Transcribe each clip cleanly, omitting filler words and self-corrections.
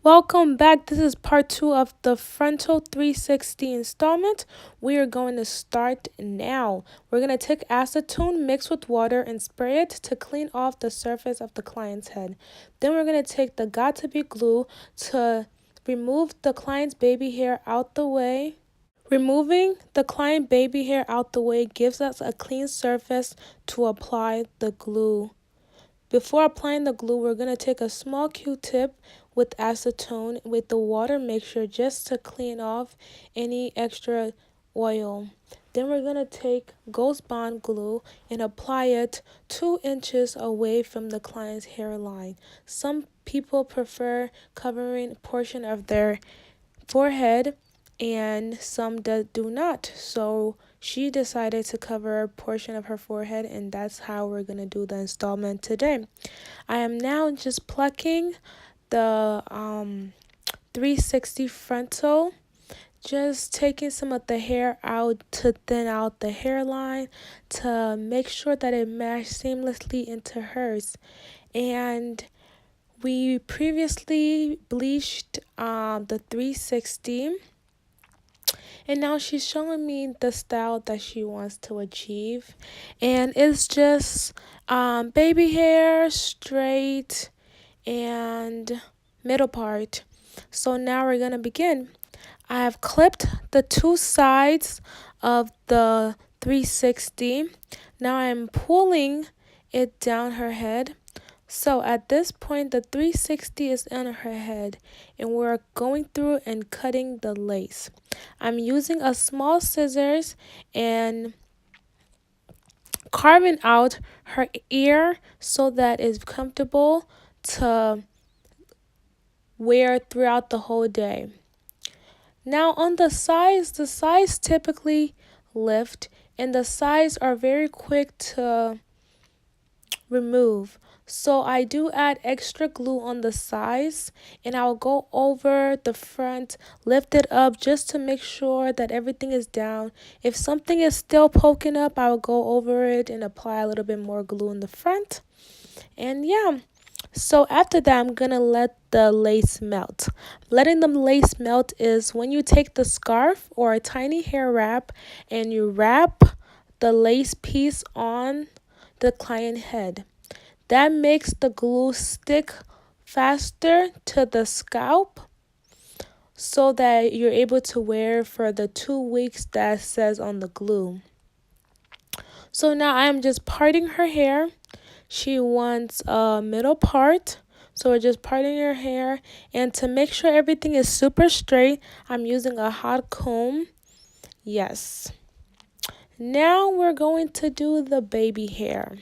Welcome back. This is part 2 of the frontal 360 installment. We are going to start now. We're going to take acetone mixed with water and spray it to clean off the surface of the client's head. Then we're going to take the got-to-be glue to remove the client's baby hair out the way. Removing the client baby hair out the way gives us a clean surface to apply the glue. Before applying the glue, we're going to take a small Q-tip with acetone with the water mixture just to clean off any extra oil. Then we're going to take Ghost Bond glue and apply it 2 inches away from the client's hairline. Some people prefer covering a portion of their forehead and some do not. So she decided to cover a portion of her forehead, and that's how we're going to do the installment today. I am now just plucking the 360 frontal, just taking some of the hair out to thin out the hairline to make sure that it meshed seamlessly into hers. And we previously bleached the 360, and now she's showing me the style that she wants to achieve, and it's just baby hair, straight, and middle part. So now we're gonna begin. I have clipped the 2 sides of the 360. Now I'm pulling it down her head. So at this point, the 360 is on her head, and we're going through and cutting the lace. I'm using a small scissors and carving out her ear so that it's comfortable to wear throughout the whole day. Now on the sides typically lift, and the sides are very quick to remove. So I do add extra glue on the sides, and I'll go over the front, lift it up just to make sure that everything is down. If something is still poking up, I'll go over it and apply a little bit more glue in the front. And yeah, so after that, I'm gonna let the lace melt. Letting the lace melt is when you take the scarf or a tiny hair wrap and you wrap the lace piece on the client head. That makes the glue stick faster to the scalp so that you're able to wear for the 2 weeks that says on the glue. So now I'm just parting her hair. She wants a middle part, so we're just parting her hair. And to make sure everything is super straight, I'm using a hot comb. Yes. Now we're going to do the baby hair.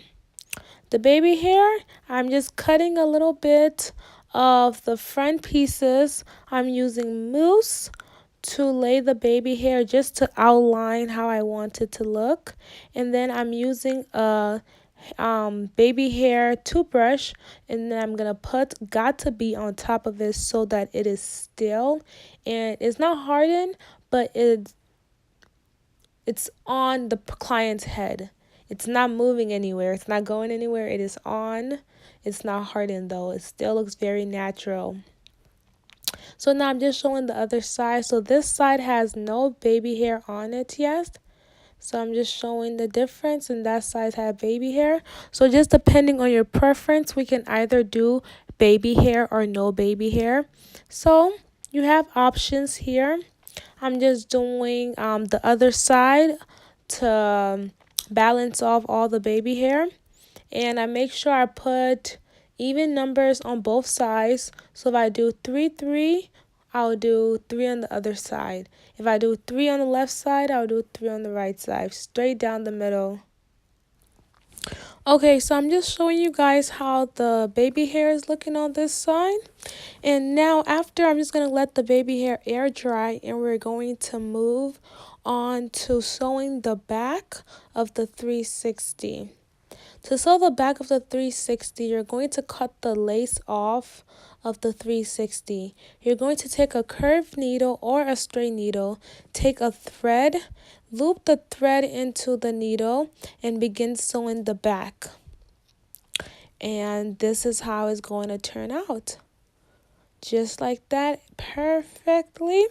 The baby hair, I'm just cutting a little bit of the front pieces. I'm using mousse to lay the baby hair just to outline how I want it to look. And then I'm using a baby hair toothbrush, and then I'm gonna put got-to-be on top of it so that it is still and it's not hardened, but it's on the client's head. It's not moving anywhere. It's not going anywhere. It is on. It's not hardened though. It still looks very natural. So now I'm just showing the other side. So this side has no baby hair on it yet. So I'm just showing the difference, and that side has baby hair. So just depending on your preference, we can either do baby hair or no baby hair. So you have options here. I'm just doing the other side to balance off all the baby hair, and I make sure I put even numbers on both sides. So if I do 3 3, I'll do 3 on the other side. If I do 3 on the left side, I'll do 3 on the right side, straight down the middle. Okay, so I'm just showing you guys how the baby hair is looking on this side. And now after, I'm just going to let the baby hair air dry, and we're going to move on to sewing the back of the 360. To sew the back of the 360, you're going to cut the lace off of the 360. You're going to take a curved needle or a straight needle, take a thread, loop the thread into the needle, and begin sewing the back. And this is how it's going to turn out. just like that, perfectly.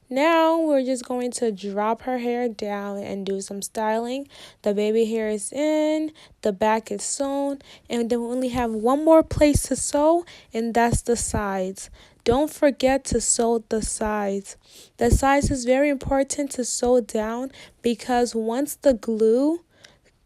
Now we're just going to drop her hair down and do some styling. The baby hair is in, the back is sewn, and then we only have one more place to sew, and that's the sides. Don't forget to sew the sides. The sides is very important to sew down because once the glue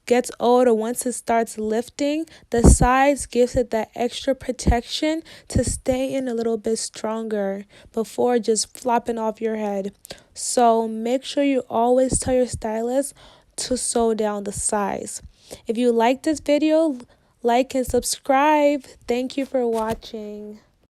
gets old or once it starts lifting, the sides gives it that extra protection to stay in a little bit stronger before just flopping off your head. So make sure you always tell your stylist to sew down the sides. If you like this video, like and subscribe. Thank you for watching.